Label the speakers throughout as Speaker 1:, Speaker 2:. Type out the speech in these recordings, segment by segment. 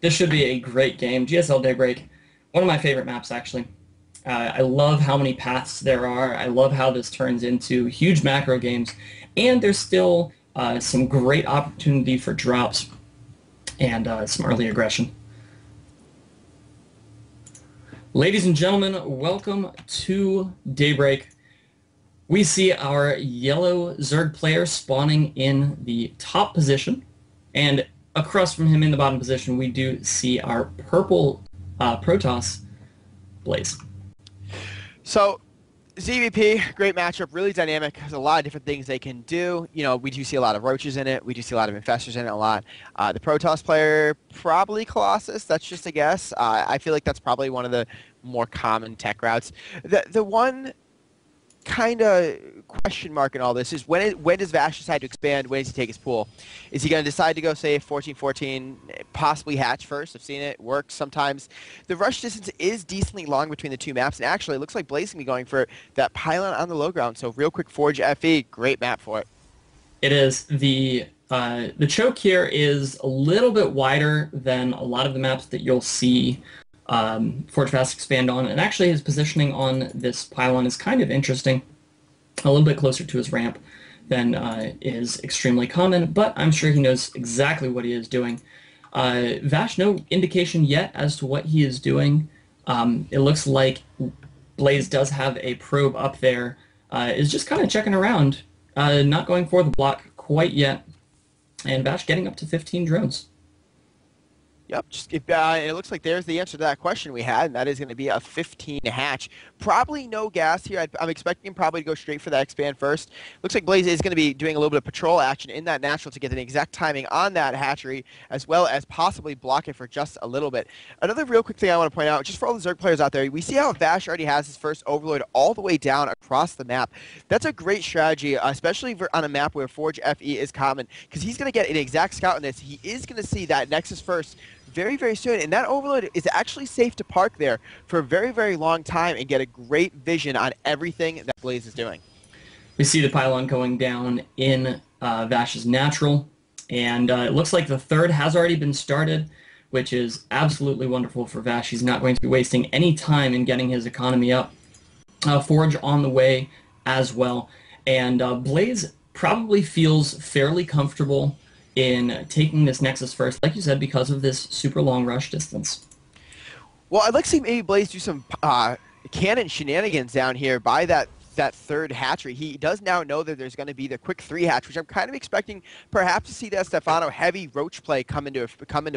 Speaker 1: This should be a great game. GSL Daybreak, one of my favorite maps, actually. I love how many paths there are. I love how this turns into huge macro games. And there's still some great opportunity for drops and some early aggression. Ladies and gentlemen, welcome to Daybreak. We see our yellow Zerg player spawning in the top position, and across from him in the bottom position, we do see our purple Protoss Blaze.
Speaker 2: So, ZVP, great matchup, really dynamic. There's a lot of different things they can do. You know, we do see a lot of roaches in it. We do see a lot of infestors in it a lot. The Protoss player, probably Colossus. That's just a guess. I feel like that's probably one of the more common tech routes. The one kind of question mark in all this is when does Vash decide to expand? When does he take his pool? Is he going to decide to go, say, 14-14, possibly hatch first? I've seen it work sometimes. The rush distance is decently long between the two maps, and actually it looks like Blaze can be going for that pylon on the low ground. So real quick, Forge FE, great map for it.
Speaker 1: It is. The choke here is a little bit wider than a lot of the maps that you'll see Forge Fast expand on, and actually his positioning on this pylon is kind of interesting, a little bit closer to his ramp than is extremely common, but I'm sure he knows exactly what he is doing. Vash, no indication yet as to what he is doing. It looks like Blaze does have a probe up there, is just kind of checking around, not going for the block quite yet, and Vash getting up to 15 drones.
Speaker 2: Yep, it looks like there's the answer to that question we had, and that is going to be a 15 hatch. Probably no gas here. I'm expecting him probably to go straight for that expand first. Looks like Blaze is going to be doing a little bit of patrol action in that natural to get the exact timing on that hatchery, as well as possibly block it for just a little bit. Another real quick thing I want to point out, just for all the Zerg players out there, we see how Vash already has his first Overlord all the way down across the map. That's a great strategy, especially on a map where Forge FE is common, because he's going to get an exact scout in this. He is going to see that Nexus first very, very soon, and that Overlord is actually safe to park there for a very, very long time and get a great vision on everything that Blaze is doing.
Speaker 1: We see the pylon going down in Vash's natural, and it looks like the third has already been started, which is absolutely wonderful for Vash. He's not going to be wasting any time in getting his economy up. Forge on the way as well, and Blaze probably feels fairly comfortable in taking this Nexus first, like you said, because of this super long rush distance.
Speaker 2: Well, I'd like to see maybe Blaze do some cannon shenanigans down here by that third hatchery. He does now know that there's going to be the quick 3 hatch, which I'm kind of expecting perhaps to see that Stefano heavy roach play come into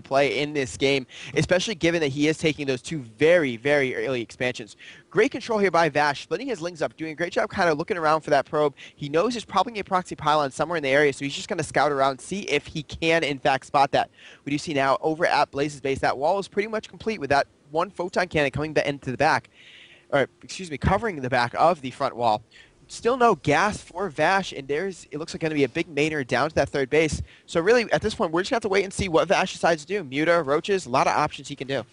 Speaker 2: play in this game, especially given that he is taking those 2 very, very early expansions. Great control here by Vash, splitting his lings up, doing a great job kind of looking around for that probe. He knows there's probably a proxy pylon somewhere in the area, so he's just going to scout around, see if he can in fact spot that. We do see now over at Blaze's base, that wall is pretty much complete with that 1 photon cannon coming into the back. Or, excuse me, covering the back of the front wall. Still no gas for Vash, and it looks like going to be a big mainer down to that third base. So really, at this point, we're just going to have to wait and see what Vash decides to do. Muta, roaches, a lot of options he can do.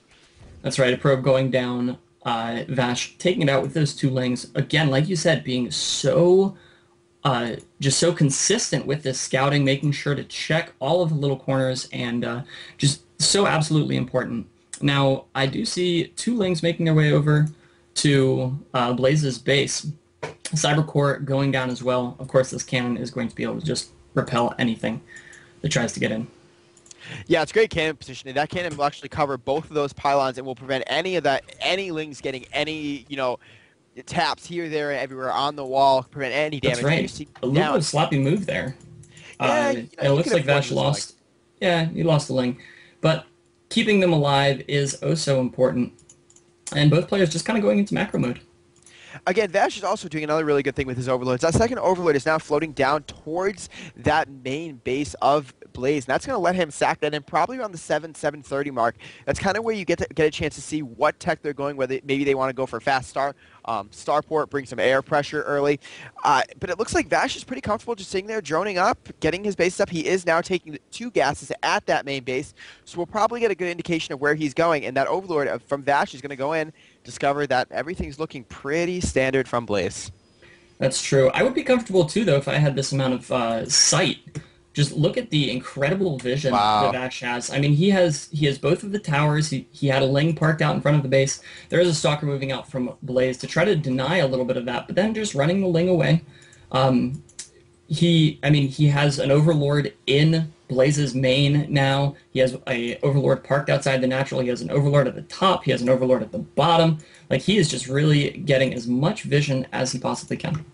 Speaker 1: That's right, a probe going down, Vash taking it out with those 2 lings. Again, like you said, being so, just so consistent with this scouting, making sure to check all of the little corners, and just so absolutely important. Now, I do see 2 lings making their way over to Blaze's base. Cybercore going down as well. Of course, this cannon is going to be able to just repel anything that tries to get in.
Speaker 2: Yeah, it's great cannon positioning. That cannon will actually cover both of those pylons and will prevent any lings getting any, taps here, there, everywhere on the wall, prevent any damage.
Speaker 1: That's right. A little bit of sloppy move there.
Speaker 2: Yeah,
Speaker 1: it looks like Vash lost. Yeah, he lost the ling. But keeping them alive is oh so important. And both players just kind of going into macro mode.
Speaker 2: Again, Vash is also doing another really good thing with his overlords. That second overlord is now floating down towards that main base of Blaze, and that's going to let him sack that in probably around the 7:30 mark. That's kind of where you get a chance to see what tech they're going, whether maybe they want to go for fast starport, bring some air pressure early. But it looks like Vash is pretty comfortable just sitting there, droning up, getting his base up. He is now taking 2 gases at that main base, so we'll probably get a good indication of where he's going, and that overlord from Vash is going to go in, discover that everything's looking pretty standard from Blaze.
Speaker 1: That's true. I would be comfortable too, though, if I had this amount of sight just look at the incredible vision that
Speaker 2: Wow.
Speaker 1: Vash has. I mean, he has both of the towers. He had a Ling parked out in front of the base. There is a Stalker moving out from Blaze to try to deny a little bit of that, but then just running the Ling away. Um, he has an Overlord in Blaze's main now. He has a Overlord parked outside the natural. He has an Overlord at the top. He has an Overlord at the bottom. Like, he is just really getting as much vision as he possibly can.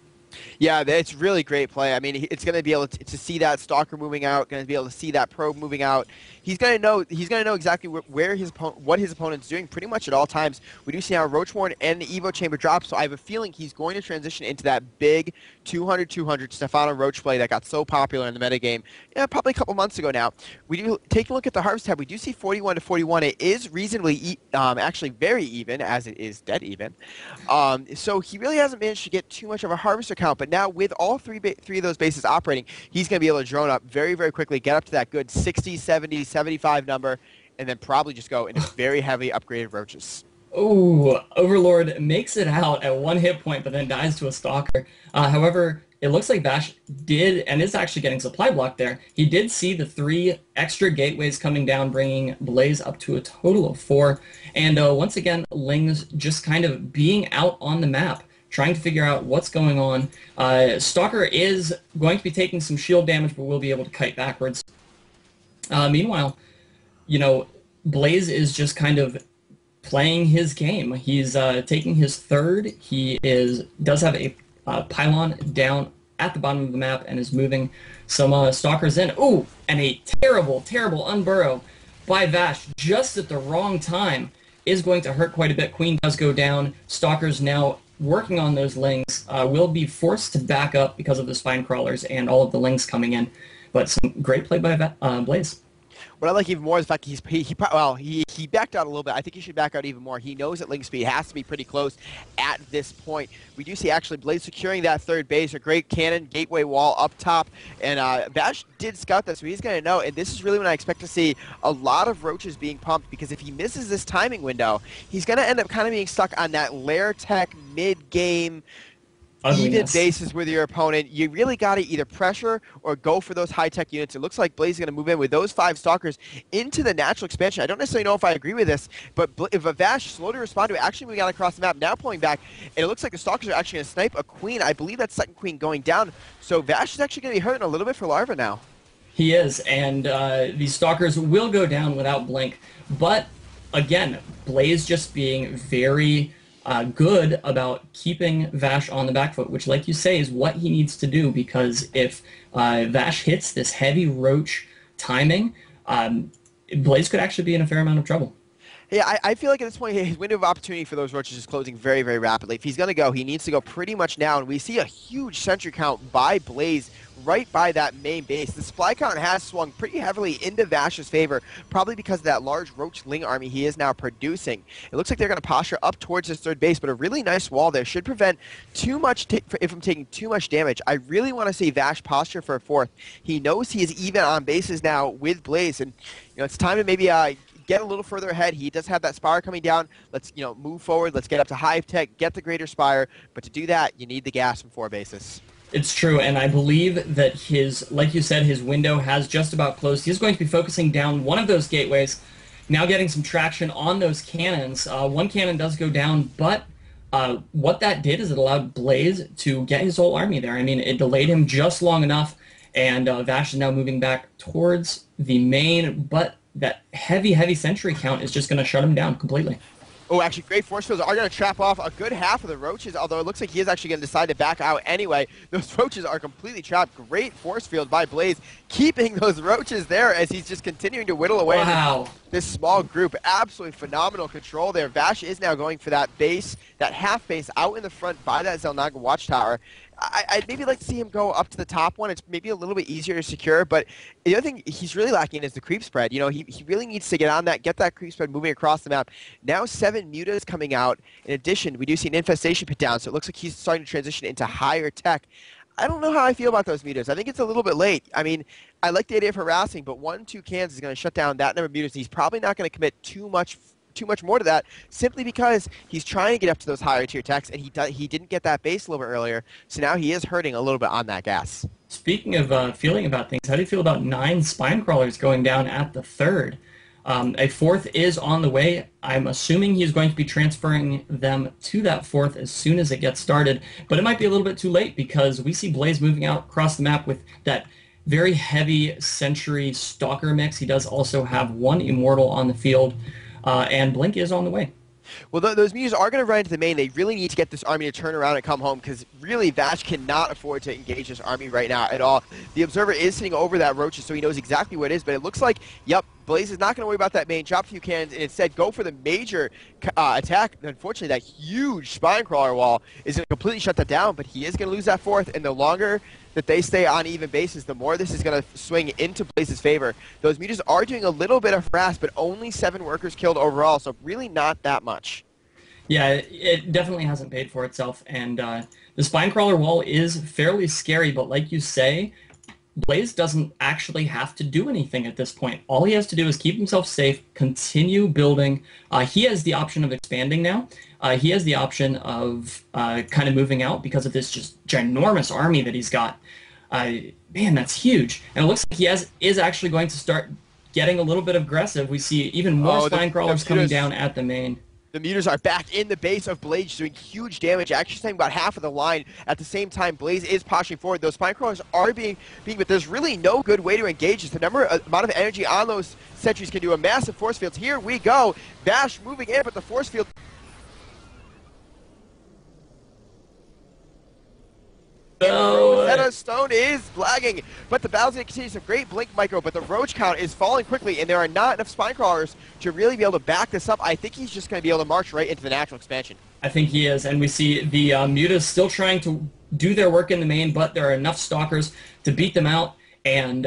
Speaker 2: Yeah, it's really great play. I mean, it's going to be able to see that stalker moving out, going to be able to see that probe moving out. He's going to know exactly where what his opponent's doing pretty much at all times. We do see how Roachborn and the Evo Chamber drop, so I have a feeling he's going to transition into that big 200-200 Stefano Roach play that got so popular in the metagame, yeah, probably a couple months ago now. We do take a look at the Harvest tab. We do see 41-41. It is reasonably, actually very even, as it is dead even. So he really hasn't managed to get too much of a Harvester count, but now with all three of those bases operating, he's going to be able to drone up very, very quickly, get up to that good 60, 70, 75 number, and then probably just go into very heavily upgraded roaches.
Speaker 1: Oh, Overlord makes it out at one hit point, but then dies to a Stalker. However, it looks like Vash did, and is actually getting supply block there. He did see the 3 extra gateways coming down, bringing Blaze up to a total of 4. And once again, Ling's just kind of being out on the map, trying to figure out what's going on. Stalker is going to be taking some shield damage, but will be able to kite backwards. Meanwhile, Blaze is just kind of playing his game. He's taking his third. He does have a pylon down at the bottom of the map and is moving some stalkers in. Ooh, and a terrible, terrible unburrow by Vash just at the wrong time is going to hurt quite a bit. Queen does go down. Stalkers now working on those Lings will be forced to back up because of the spine crawlers and all of the Lings coming in. But some great play by Blaze.
Speaker 2: What I like even more is the fact he backed out a little bit. I think he should back out even more. He knows that Ling speed has to be pretty close at this point. We do see actually Blaze securing that third base, a great cannon gateway wall up top, and Vash did scout that, so he's going to know. And this is really when I expect to see a lot of roaches being pumped, because if he misses this timing window, he's going to end up kind of being stuck on that lair tech mid-game even bases with your opponent. You really got to either pressure or go for those high-tech units. It looks like Blaze is going to move in with those 5 stalkers into the natural expansion. I don't necessarily know if I agree with this, but if a Vash slow to respond to it, actually moving out across the map, now pulling back, and it looks like the stalkers are actually going to snipe a queen. I believe that's second queen going down. So Vash is actually going to be hurting a little bit for Larva now.
Speaker 1: He is, and these stalkers will go down without blink. But again, Blaze just being very good about keeping Vash on the back foot, which, like you say, is what he needs to do, because if Vash hits this heavy roach timing, Blaze could actually be in a fair amount of trouble.
Speaker 2: Yeah, I feel like at this point his window of opportunity for those roaches is closing very, very rapidly. If he's going to go, he needs to go pretty much now, and we see a huge sentry count by Blaze right by that main base. The supply count has swung pretty heavily into Vash's favor, probably because of that large Roach Ling army he is now producing. It looks like they're going to posture up towards his third base, but a really nice wall there should prevent too much if I'm taking too much damage. I really want to see Vash posture for a fourth. He knows he is even on bases now with Blaze, and it's time to maybe get a little further ahead. He does have that spire coming down. Let's move forward. Let's get up to high tech, get the greater spire. But to do that, you need the gas from 4 bases.
Speaker 1: It's true, and I believe that like you said, his window has just about closed. He's going to be focusing down one of those gateways, now getting some traction on those cannons. One cannon does go down, but what that did is it allowed Blaze to get his whole army there. I mean, it delayed him just long enough, and Vash is now moving back towards the main, but that heavy, heavy sentry count is just going to shut him down completely.
Speaker 2: Oh, actually, great force fields are going to trap off a good half of the roaches, although it looks like he is actually going to decide to back out anyway. Those roaches are completely trapped. Great force field by Blaze, keeping those roaches there as he's just continuing to whittle away this small group. Absolutely phenomenal control there. Vash is now going for that base, that half base out in the front by that Xel'Naga watchtower. I'd maybe like to see him go up to the top one. It's maybe a little bit easier to secure, but the other thing he's really lacking is the creep spread. He really needs to get on that, get that creep spread moving across the map. Now 7 mutas coming out. In addition, we do see an infestation pit down, so it looks like he's starting to transition into higher tech. I don't know how I feel about those mutas. I think it's a little bit late. I mean, I like the idea of harassing, but 1-2 cans is going to shut down that number of mutas. He's probably not going to commit too much too much more to that, simply because he's trying to get up to those higher tier techs, and he didn't get that base a little bit earlier, so now he is hurting a little bit on that gas.
Speaker 1: Speaking of feeling about things, how do you feel about 9 spine crawlers going down at the third? A fourth is on the way. I'm assuming he's going to be transferring them to that fourth as soon as it gets started, but it might be a little bit too late because we see Blaze moving out across the map with that very heavy Sentry Stalker mix. He does also have 1 Immortal on the field, and Blink is on the way.
Speaker 2: Well, those Mutas are going to run into the main. They really need to get this army to turn around and come home because really Vash cannot afford to engage this army right now at all. The Observer is sitting over that Roaches, so he knows exactly what it is, but it looks like, yep, Blaze is not going to worry about that main, drop a few cannons, and instead go for the major attack. Unfortunately, that huge Spine Crawler wall is going to completely shut that down, but he is going to lose that fourth, and the longer that they stay on even basis, the more this is going to swing into Blaze's favor. Those Mutas are doing a little bit of harass, but only 7 workers killed overall, so really not that much.
Speaker 1: Yeah, it definitely hasn't paid for itself, and the Spine Crawler wall is fairly scary, but like you say, Blaze doesn't actually have to do anything at this point. All he has to do is keep himself safe, continue building. He has the option of expanding now. He has the option of kind of moving out because of this just ginormous army that he's got. Man, that's huge. And it looks like he is actually going to start getting a little bit aggressive. We see even more Spine Crawlers coming down at the main.
Speaker 2: The Mutas are back in the base of Blaze, doing huge damage, actually staying about half of the line. At the same time, Blaze is posturing forward. Those Spine Crawlers are being, but there's really no good way to engage this. The amount of energy on those sentries can do a massive force field. Here we go. Vash moving in, but the force field... Stone is lagging, but the battle's going to continue. Some great Blink micro, but the Roach count is falling quickly, and there are not enough Spine Crawlers to really be able to back this up. I think he's just going to be able to march right into the natural expansion.
Speaker 1: I think he is, and we see the Mutas still trying to do their work in the main, but there are enough Stalkers to beat them out, and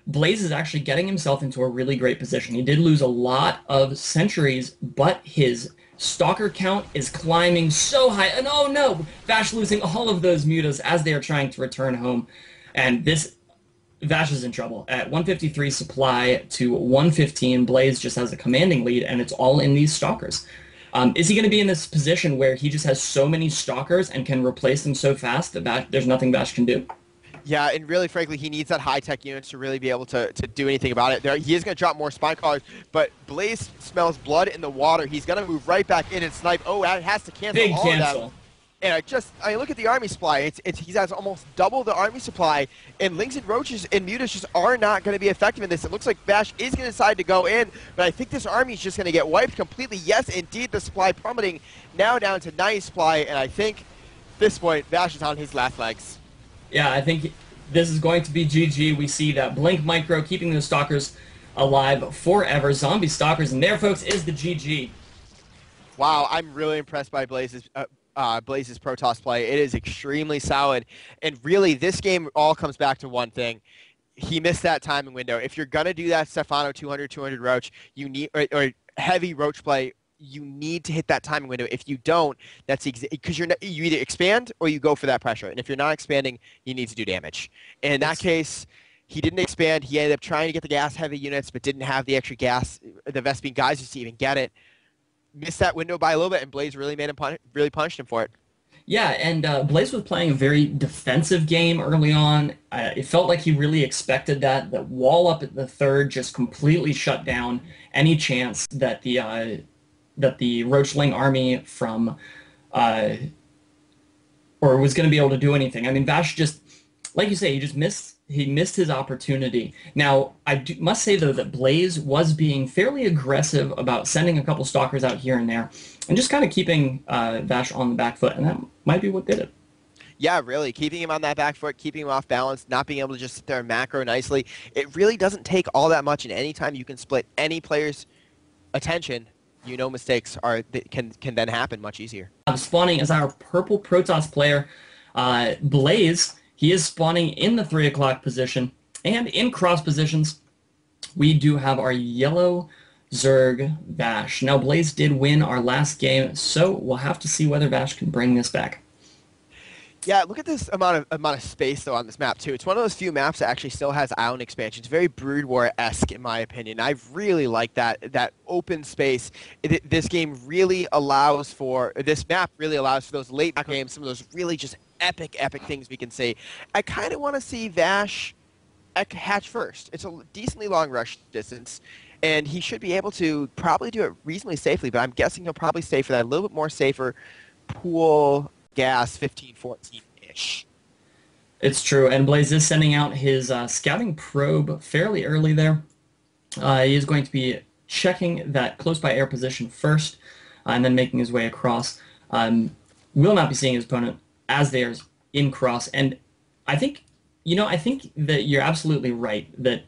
Speaker 1: Blaze is actually getting himself into a really great position. He did lose a lot of sentries, but his Stalker count is climbing so high, and oh no, Vash losing all of those Mutas as they are trying to return home, and Vash is in trouble. At 153 supply to 115, Blaze just has a commanding lead, and it's all in these Stalkers. Is he going to be in this position where he just has so many Stalkers and can replace them so fast that there's nothing Vash can do?
Speaker 2: Yeah, and really, frankly, he needs that high-tech units to really be able to do anything about it. He is going to drop more Spine Crawlers, but Blaze smells blood in the water. He's going to move right back in and snipe. Oh, it has to cancel
Speaker 1: Big
Speaker 2: all
Speaker 1: cancel.
Speaker 2: of that. And look at the army supply. He has almost double the army supply, and Lynx and Roaches and Mutas just are not going to be effective in this. It looks like Vash is going to decide to go in, but I think this army is just going to get wiped completely. Yes, indeed, the supply plummeting now down to 90 supply, and I think at this point, Vash is on his last legs.
Speaker 1: Yeah, I think this is going to be GG. We see that Blink Micro keeping the Stalkers alive forever. Zombie Stalkers, and there, folks, is the GG.
Speaker 2: Wow, I'm really impressed by Blaze's Protoss play. It is extremely solid, and really, this game all comes back to one thing. He missed that timing window. If you're gonna do that Stefano 200 Roach, you need or heavy Roach play. You need to hit that timing window. If you don't, that's because you either expand or you go for that pressure. And if you're not expanding, you need to do damage. And in that case, he didn't expand. He ended up trying to get the gas-heavy units, but didn't have the extra gas, the Vespene geysers to even get it. Missed that window by a little bit, and Blaze really made him really punished him for it.
Speaker 1: Yeah, and Blaze was playing a very defensive game early on. It felt like he really expected that. The wall up at the third just completely shut down any chance that the Roachling army from, or was going to be able to do anything. I mean, Vash just, like you say, he missed his opportunity. Now, must say, though, that Blaze was being fairly aggressive about sending a couple Stalkers out here and there, and just kind of keeping Vash on the back foot, and that might be what did it.
Speaker 2: Yeah, really. Keeping him on that back foot, keeping him off balance, not being able to just sit there and macro nicely. It really doesn't take all that much, and anytime you can split any player's attention, you know mistakes can then happen much easier.
Speaker 1: Spawning as our purple Protoss player, Blaze. He is spawning in the 3 o'clock position, and in cross positions, we do have our yellow Zerg Vash. Now, Blaze did win our last game, so we'll have to see whether Vash can bring this back.
Speaker 2: Yeah, look at this amount of space though on this map too. It's one of those few maps that actually still has island expansion. It's very Brood War-esque in my opinion. I really like that open space. This game really allows for this map really allows for those late games, some of those really just epic things we can see. I kind of want to see Vash hatch first. It's a decently long rush distance, and he should be able to probably do it reasonably safely. But I'm guessing he'll probably stay for that a little bit more safer pool gas 15, 14-ish.
Speaker 1: It's true, and Blaze is sending out his scouting probe fairly early there. He is going to be checking that close by air position first, and then making his way across. Will not be seeing his opponent as they are in cross, and I think, I think that you're absolutely right that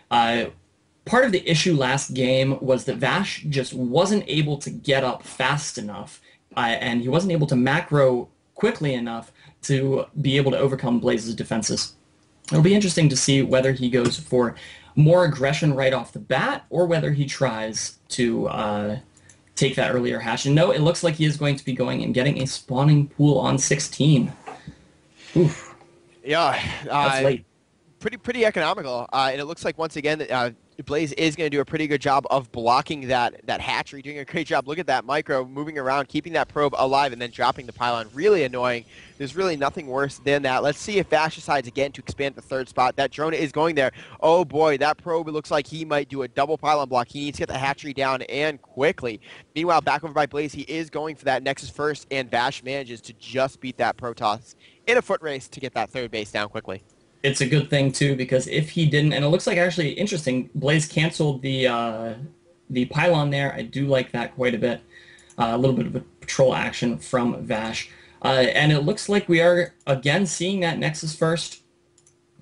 Speaker 1: part of the issue last game was that Vash just wasn't able to get up fast enough, and he wasn't able to macro quickly enough to be able to overcome Blaze's defenses. It'll be interesting to see whether he goes for more aggression right off the bat or whether he tries to take that earlier hash. And no, it looks like he is going to be going and getting a spawning pool on 16. Oof.
Speaker 2: Yeah,
Speaker 1: That's late.
Speaker 2: Pretty economical, and it looks like once again Blaze is going to do a pretty good job of blocking that hatchery, doing a great job. Look at that micro moving around, keeping that probe alive, and then dropping the pylon. Really annoying. There's really nothing worse than that. Let's see if Vash decides again to expand the third spot. That drone is going there. Oh boy, that probe, it looks like he might do a double pylon block. He needs to get the hatchery down and quickly. Meanwhile, back over by Blaze, he is going for that Nexus first, and Vash manages to just beat that Protoss in a foot race to get that third base down quickly.
Speaker 1: It's a good thing too, because if he didn't, and it looks like actually interesting, Blaze canceled the pylon there. I do like that quite a bit. A little bit of a patrol action from Vash. And it looks like we are again seeing that Nexus first.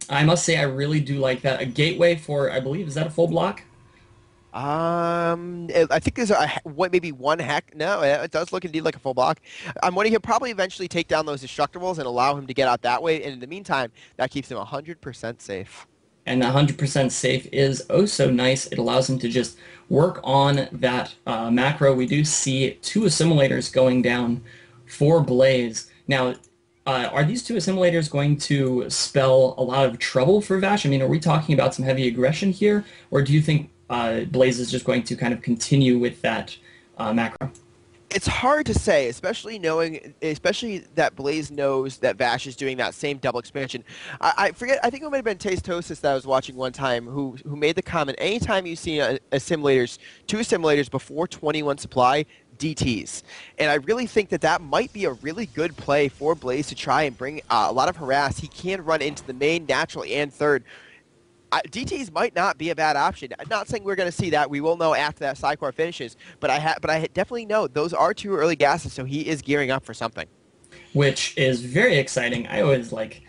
Speaker 1: I must say I really do like that. A gateway for, I believe, is that a full block?
Speaker 2: I think there's maybe one hack. No, it does look indeed like a full block. I'm wondering he'll probably eventually take down those destructibles and allow him to get out that way. And in the meantime, that keeps him 100% safe.
Speaker 1: And 100% safe is oh so nice. It allows him to just work on that macro. We do see two assimilators going down for Blaze. Now, are these two assimilators going to spell a lot of trouble for Vash? I mean, are we talking about some heavy aggression here? Or do you think Blaze is just going to kind of continue with that macro?
Speaker 2: It's hard to say, especially that Blaze knows that Vash is doing that same double expansion. I forget, I think it might have been Tastosis that I was watching one time who made the comment, anytime you see two assimilators before 21 supply, DTs. And I really think that might be a really good play for Blaze to try and bring a lot of harass. He can run into the main naturally and third. DTs might not be a bad option. I'm not saying we're going to see that. We will know after that Psycore finishes. But I definitely know those are two early gases, so he is gearing up for something.
Speaker 1: Which is very exciting. I always like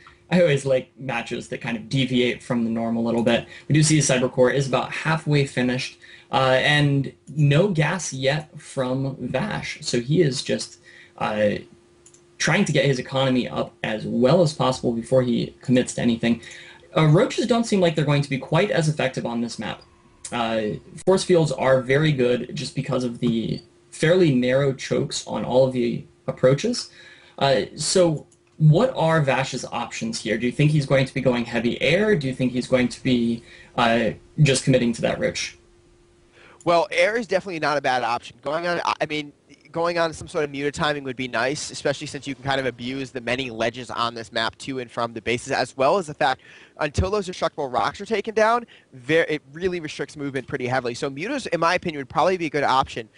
Speaker 1: matches that kind of deviate from the norm a little bit. We do see Cybercore is about halfway finished, and no gas yet from Vash. So he is just trying to get his economy up as well as possible before he commits to anything. Roaches don't seem like they're going to be quite as effective on this map. Force fields are very good just because of the fairly narrow chokes on all of the approaches. So what are Vash's options here? Do you think he's going to be going heavy air? Do you think he's going to be just committing to that roach?
Speaker 2: Well, air is definitely not a bad option. Going on some sort of muted timing would be nice, especially since you can kind of abuse the many ledges on this map to and from the bases, as well as the fact until those destructible rocks are taken down, it really restricts movement pretty heavily. So mutas, in my opinion, would probably be a good option.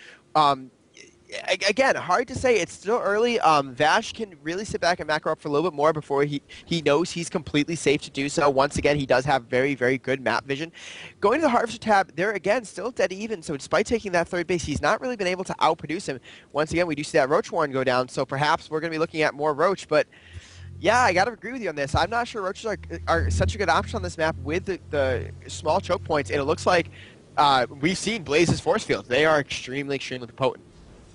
Speaker 2: Again, hard to say. It's still early. Vash can really sit back and macro up for a little bit more before he knows he's completely safe to do so. Once again, he does have very, very good map vision. Going to the Harvester tab, they're again still dead even. So despite taking that third base, he's not really been able to outproduce him. Once again, we do see that Roach Warren go down. So perhaps we're going to be looking at more Roach. But yeah, I got to agree with you on this. I'm not sure Roaches are such a good option on this map with the small choke points. And it looks like we've seen Blaze's force fields. They are extremely, extremely potent.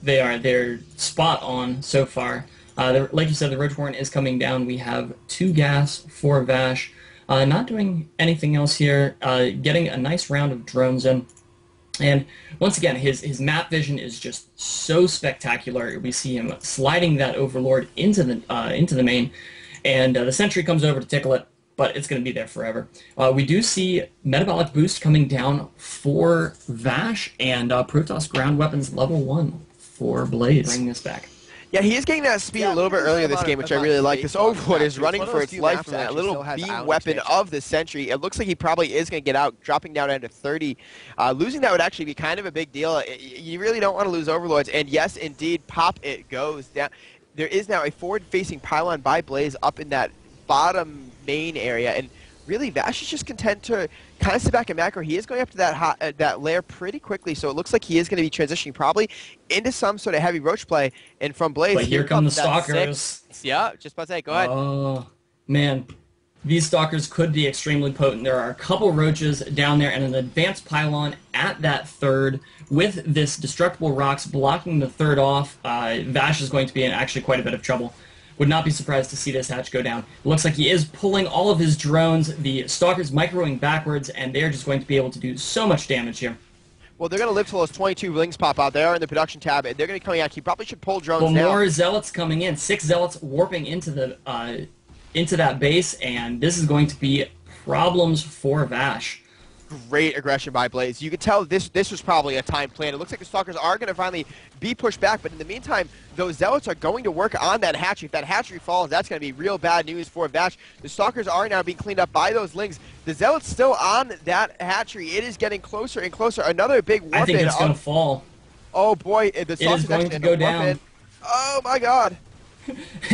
Speaker 1: They're spot on so far. Like you said, the Roach Warren is coming down. We have 2 gas for Vash. Not doing anything else here. Getting a nice round of drones in. And once again, his map vision is just so spectacular. We see him sliding that Overlord into the main. And the sentry comes over to tickle it, but it's going to be there forever. We do see Metabolic Boost coming down for Vash, and Protoss Ground Weapons level 1 for Blaze. Bring this back.
Speaker 2: Yeah, he is getting that speed a little bit earlier this game, which I really like. This Overlord is running for its life from that little beam weapon of the Sentry. It looks like he probably is going to get out, dropping down into 30. Losing that would actually be kind of a big deal. You really don't want to lose Overlords. And yes, indeed, pop it goes down. There is now a forward-facing pylon by Blaze up in that bottom main area. And really, Vash is just content to kind of sit back and macro. He is going up to that lair pretty quickly, so it looks like he is going to be transitioning probably into some sort of heavy roach play. And from Blaze,
Speaker 1: but here come the Stalkers.
Speaker 2: Yeah, just about to say, go ahead.
Speaker 1: Oh, man. These Stalkers could be extremely potent. There are a couple roaches down there and an advanced pylon at that third with this Destructible Rocks blocking the third off. Vash is going to be in actually quite a bit of trouble. Would not be surprised to see this hatch go down. It looks like he is pulling all of his drones, the Stalkers microing backwards, and they're just going to be able to do so much damage here.
Speaker 2: Well, they're going to live till those 22 rings pop out. They are in the production tab, and they're going to be coming out. He probably should pull drones
Speaker 1: well,
Speaker 2: now.
Speaker 1: More Zealots coming in. 6 Zealots warping into that base, and this is going to be problems for Vash.
Speaker 2: Great aggression by Blaze. You could tell this was probably a time plan. It looks like the Stalkers are going to finally be pushed back, but in the meantime, those Zealots are going to work on that hatchery. If that hatchery falls, that's going to be real bad news for Vash. The Stalkers are now being cleaned up by those Lings. The Zealots still on that hatchery. It is getting closer and closer. Another big warp.
Speaker 1: I think it's going to fall.
Speaker 2: Oh boy, the Stalkers
Speaker 1: is going to go down.
Speaker 2: Oh my god.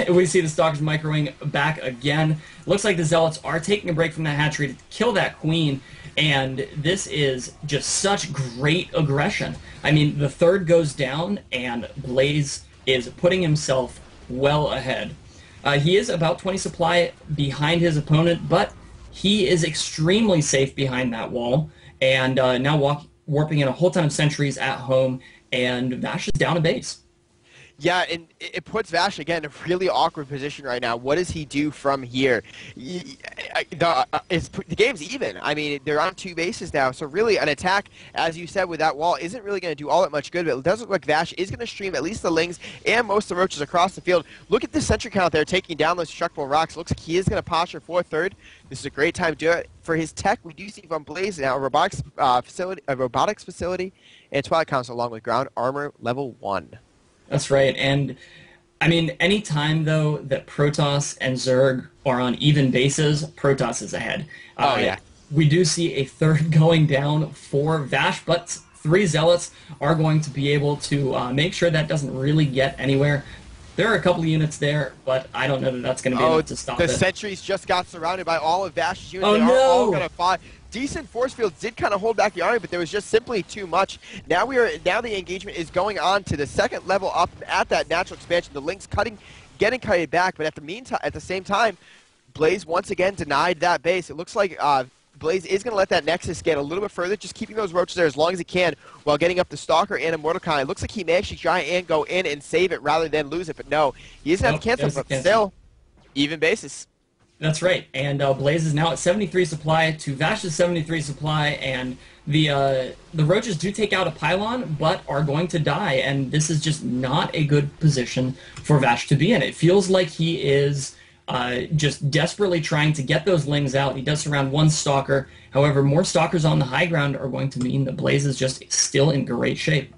Speaker 1: We see the Stalkers microing back again. Looks like the Zealots are taking a break from that hatchery to kill that queen, and this is just such great aggression. I mean, the third goes down, and Blaze is putting himself well ahead. He is about 20 supply behind his opponent, but he is extremely safe behind that wall, and now warping in a whole ton of sentries at home, and Vash is down a base.
Speaker 2: Yeah, and it puts Vash, again, in a really awkward position right now. What does he do from here? The game's even. I mean, they're on 2 bases now, so really an attack, as you said, with that wall isn't really going to do all that much good, but it does look like Vash is going to stream at least the Lings and most of the Roaches across the field. Look at the sentry count there taking down those Destructible Rocks. Looks like he is going to posture for third. This is a great time to do it. For his tech, we do see from Blaze now a robotics facility, and Twilight Council along with ground armor level 1.
Speaker 1: That's right, and I mean, any time though that Protoss and Zerg are on even bases, Protoss is ahead.
Speaker 2: Oh yeah.
Speaker 1: We do see a third going down for Vash, but 3 Zealots are going to be able to make sure that doesn't really get anywhere. There are a couple of units there, but I don't know that that's going to be enough to stop it.
Speaker 2: The sentries just got surrounded by all of Vash's units.
Speaker 1: Oh,
Speaker 2: they are
Speaker 1: no.
Speaker 2: all going to fight. Decent force fields did kind of hold back the army, but there was just simply too much. Now the engagement is going on to the second level up at that natural expansion. The Lings getting cutted back, but at the same time, Blaze once again denied that base. It looks like Blaze is going to let that Nexus get a little bit further, just keeping those roaches there as long as he can while getting up the Stalker and a Mordecai. It looks like he may actually try and go in and save it rather than lose it, but no. He is going to have to cancel, but still, even basis.
Speaker 1: That's right, and Blaze is now at 73 supply to Vash's 73 supply, and the Roaches do take out a pylon, but are going to die, and this is just not a good position for Vash to be in. It feels like he is just desperately trying to get those Lings out. He does surround 1 Stalker. However, more Stalkers on the high ground are going to mean that Blaze is just still in great shape.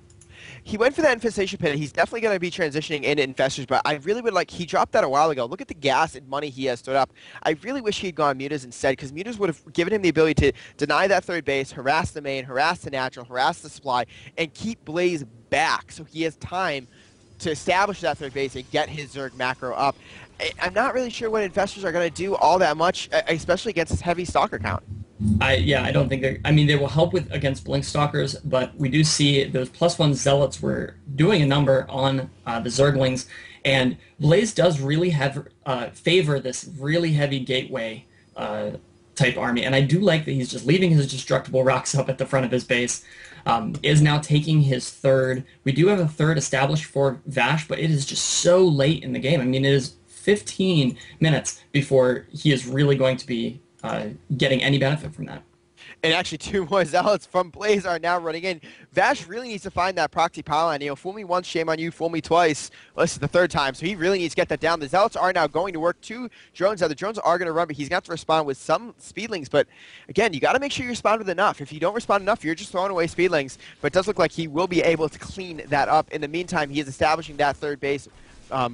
Speaker 2: He went for that Infestation Pit. He's definitely going to be transitioning into Infestors, but I really would like... He dropped that a while ago. Look at the gas and money he has stood up. I really wish he had gone Mutas instead, because Mutas would have given him the ability to deny that third base, harass the main, harass the natural, harass the supply, and keep Blaze back so he has time to establish that third base and get his Zerg macro up. I'm not really sure what Infestors are going to do all that much, especially against this heavy Stalker count.
Speaker 1: I don't think they will help against Blink Stalkers, but we do see those +1 Zealots were doing a number on the Zerglings, and Blaze does really favor this really heavy gateway type army, and I do like that he's just leaving his Destructible Rocks up at the front of his base. Is now taking his third. We do have a third established for Vash, but it is just so late in the game. I mean, it is 15 minutes before he is really going to be getting any benefit from that.
Speaker 2: And actually, two more Zealots from Blaze are now running in. Vash really needs to find that proxy pylon. Fool me once, shame on you. Fool me twice. Well, this is the third time, so he really needs to get that down. The Zealots are now going to work two drones. Now, the drones are going to run, but he's going to have to respond with some speedlings. But again, you got to make sure you respond with enough. If you don't respond enough, you're just throwing away speedlings. But it does look like he will be able to clean that up. In the meantime, he is establishing that third base.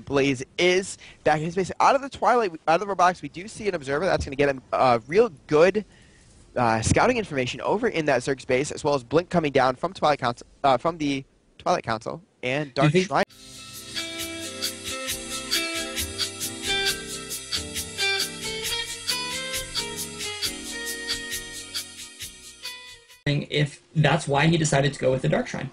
Speaker 2: Blaze is back in his base. Out of the Twilight, out of the robotics, we do see an observer. That's going to get him real good scouting information over in that Zerg space, as well as Blink coming down from from the Twilight Council and Dark Shrine.
Speaker 1: If that's why he decided to go with the Dark Shrine,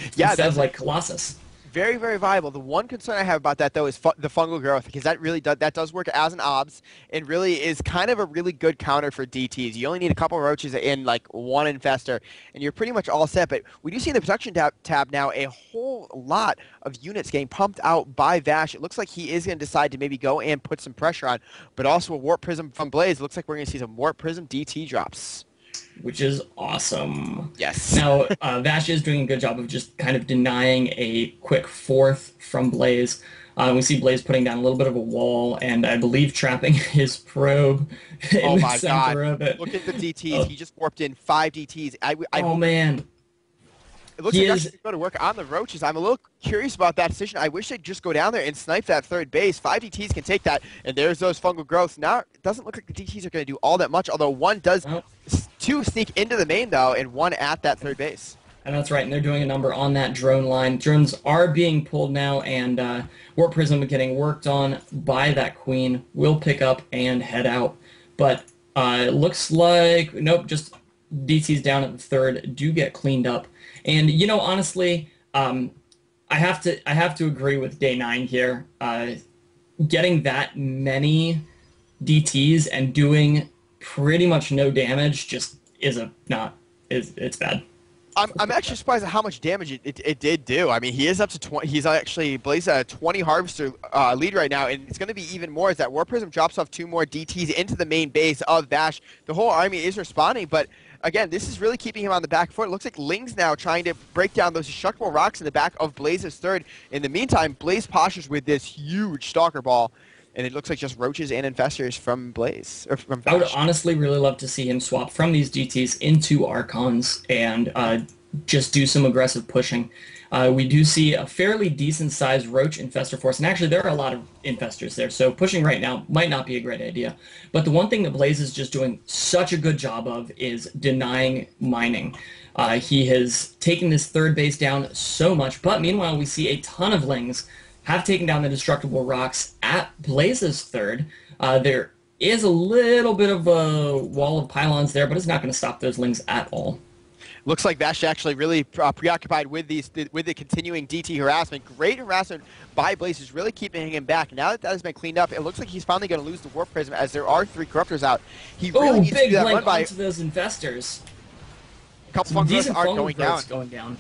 Speaker 1: instead of like Colossus.
Speaker 2: Very, very viable. The one concern I have about that, though, is the fungal growth, because that really does work as an obs, and really is kind of a really good counter for DTs. You only need a couple roaches in like one infester, and you're pretty much all set. But we do see in the production tab now a whole lot of units getting pumped out by Vash. It looks like he is going to decide to maybe go and put some pressure on, but also a Warp Prism from Blaze. It looks like we're going to see some Warp Prism DT drops.
Speaker 1: Which is awesome.
Speaker 2: Yes.
Speaker 1: Now, Vash is doing a good job of just kind of denying a quick fourth from Blaze. We see Blaze putting down a little bit of a wall, and I believe trapping his probe in the center of it.
Speaker 2: Look at the DTs. He just warped in 5 DTs.
Speaker 1: Oh, man.
Speaker 2: It looks like actually go to work on the roaches. I'm a little curious about that decision. I wish they'd just go down there and snipe that third base. 5 DTs can take that, and there's those fungal growths. Now, it doesn't look like the DTs are going to do all that much, although one does, 2 sneak into the main, though, and 1 at that third base.
Speaker 1: And that's right, and they're doing a number on that drone line. Drones are being pulled now, and Warp Prism getting worked on by that Queen will pick up and head out. But it looks like, nope, just DTs down at the third do get cleaned up. And honestly, I have to agree with Day 9 here. Getting that many DTs and doing pretty much no damage just it's bad.
Speaker 2: I'm actually surprised at how much damage it did do. I mean, he is up to 20. He's actually Blaze at a 20 harvester lead right now, and it's going to be even more as that War Prism drops off 2 more DTs into the main base of Vash. The whole army is responding, but again, this is really keeping him on the back foot. It looks like Ling's now trying to break down those destructible rocks in the back of Blaze's third. In the meantime, Blaze postures with this huge Stalker Ball, and it looks like just roaches and infestors from Blaze. Or from Vash.
Speaker 1: I would honestly really love to see him swap from these DTs into Archons and just do some aggressive pushing. We do see a fairly decent-sized roach infestor force, and actually there are a lot of infestors there, so pushing right now might not be a great idea. But the one thing that Blaze is just doing such a good job of is denying mining. He has taken this third base down so much, but meanwhile we see a ton of Lings have taken down the destructible rocks at Blaze's third. There is a little bit of a wall of pylons there, but it's not going to stop those Lings at all.
Speaker 2: Looks like Vash actually really preoccupied with the continuing DT harassment. Great harassment by Blaze is really keeping him back. Now that has been cleaned up, it looks like he's finally going to lose the Warp Prism as there are 3 Corruptors out. He really needs to do that run by
Speaker 1: onto those infestors.
Speaker 2: A couple fungal are going down.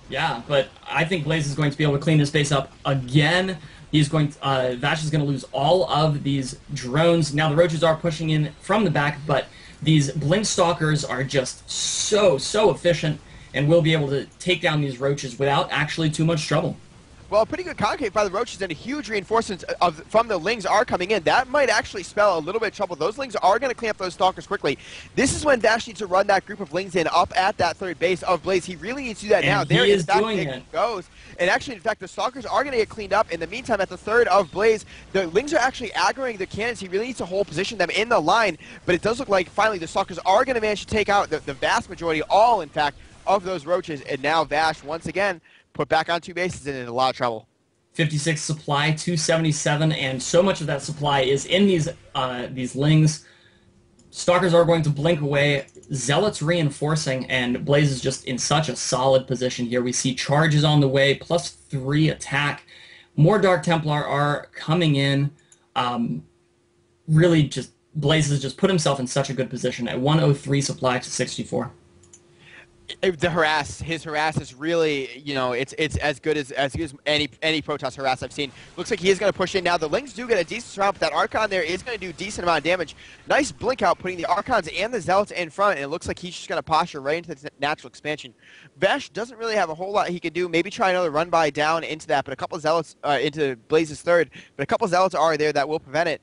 Speaker 1: Yeah, but I think Blaze is going to be able to clean this base up again. He's going to, Vash is going to lose all of these drones. Now the roaches are pushing in from the back, but these Blink Stalkers are just so efficient and will be able to take down these roaches without actually too much trouble.
Speaker 2: Well, a pretty good concave by the roaches and a huge reinforcements from the Lings are coming in. That might actually spell a little bit of trouble. Those Lings are going to clean up those Stalkers quickly. This is when Vash needs to run that group of Lings in up at that third base of Blaze. He really needs to do that now.
Speaker 1: There is doing it.
Speaker 2: Goes. And actually, in fact, the Stalkers are going to get cleaned up. In the meantime, at the third of Blaze, the Lings are actually aggroing the cannons. He really needs to hold position them in the line. But it does look like finally the Stalkers are going to manage to take out the vast majority, all in fact, of those roaches. And now Vash, once again, put back on 2 bases and in a lot of trouble.
Speaker 1: 56 supply, 277, and so much of that supply is in these Lings. Stalkers are going to blink away. Zealots reinforcing, and Blaze is just in such a solid position here. We see charges on the way, +3 attack. More Dark Templar are coming in. Really just, Blaze has just put himself in such a good position at 103 supply to 64.
Speaker 2: His harass is really, it's as good as any Protoss harass I've seen. Looks like he is going to push in now. The Lings do get a decent round, but that Archon there is going to do a decent amount of damage. Nice blink out, putting the Archons and the Zealots in front, and it looks like he's just going to posture right into the natural expansion. Vash doesn't really have a whole lot he can do. Maybe try another run by down into that, but a couple of Zealots into Blaze's third, but a couple of Zealots are there that will prevent it.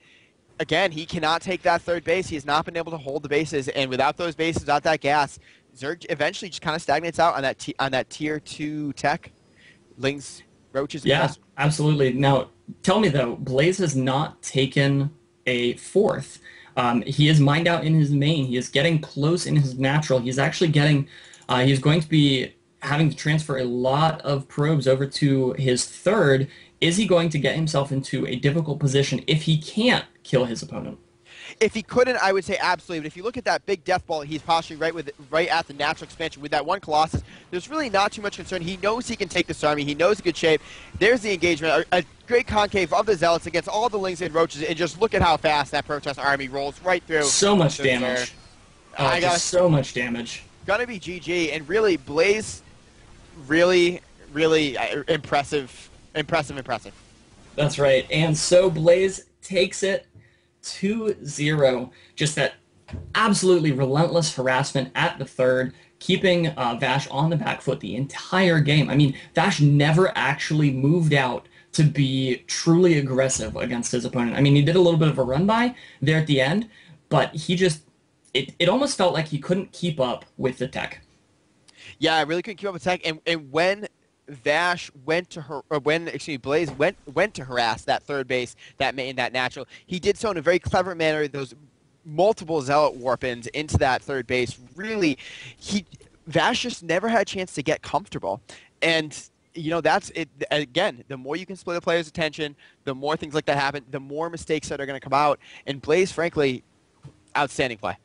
Speaker 2: Again, he cannot take that third base. He has not been able to hold the bases, and without those bases, without that gas, Zerg eventually just kind of stagnates out on that tier 2 tech. Lings, Roaches.
Speaker 1: Yeah, absolutely. Now, tell me though, Blaze has not taken a fourth. He is mined out in his main. He is getting close in his natural. He's actually getting. He's going to be having to transfer a lot of probes over to his third. Is he going to get himself into a difficult position if he can't kill his opponent?
Speaker 2: If he couldn't, I would say absolutely. But if you look at that big death ball, he's posturing right at the natural expansion with that one Colossus. There's really not too much concern. He knows he can take this army. He knows a good shape. There's the engagement. A great concave of the Zealots against all the Lings and Roaches. And just look at how fast that Protoss army rolls right through.
Speaker 1: So much damage. So much damage.
Speaker 2: Gonna be GG. And really, Blaze, really, really impressive.
Speaker 1: That's right. And so Blaze takes it 2-0. Just that absolutely relentless harassment at the third, keeping Vash on the back foot the entire game. I mean, Vash never actually moved out to be truly aggressive against his opponent. I mean, he did a little bit of a run-by there at the end, but he just, it almost felt like he couldn't keep up with the tech.
Speaker 2: Yeah, I really couldn't keep up with tech. And when Vash went to her, or when Blaze went to harass that third base, that main, that natural, he did so in a very clever manner. Those multiple Zealot warp-ins into that third base, really, Vash just never had a chance to get comfortable. And that's it. Again, the more you can split a player's attention, the more things like that happen, the more mistakes that are going to come out. And Blaze, frankly, outstanding play.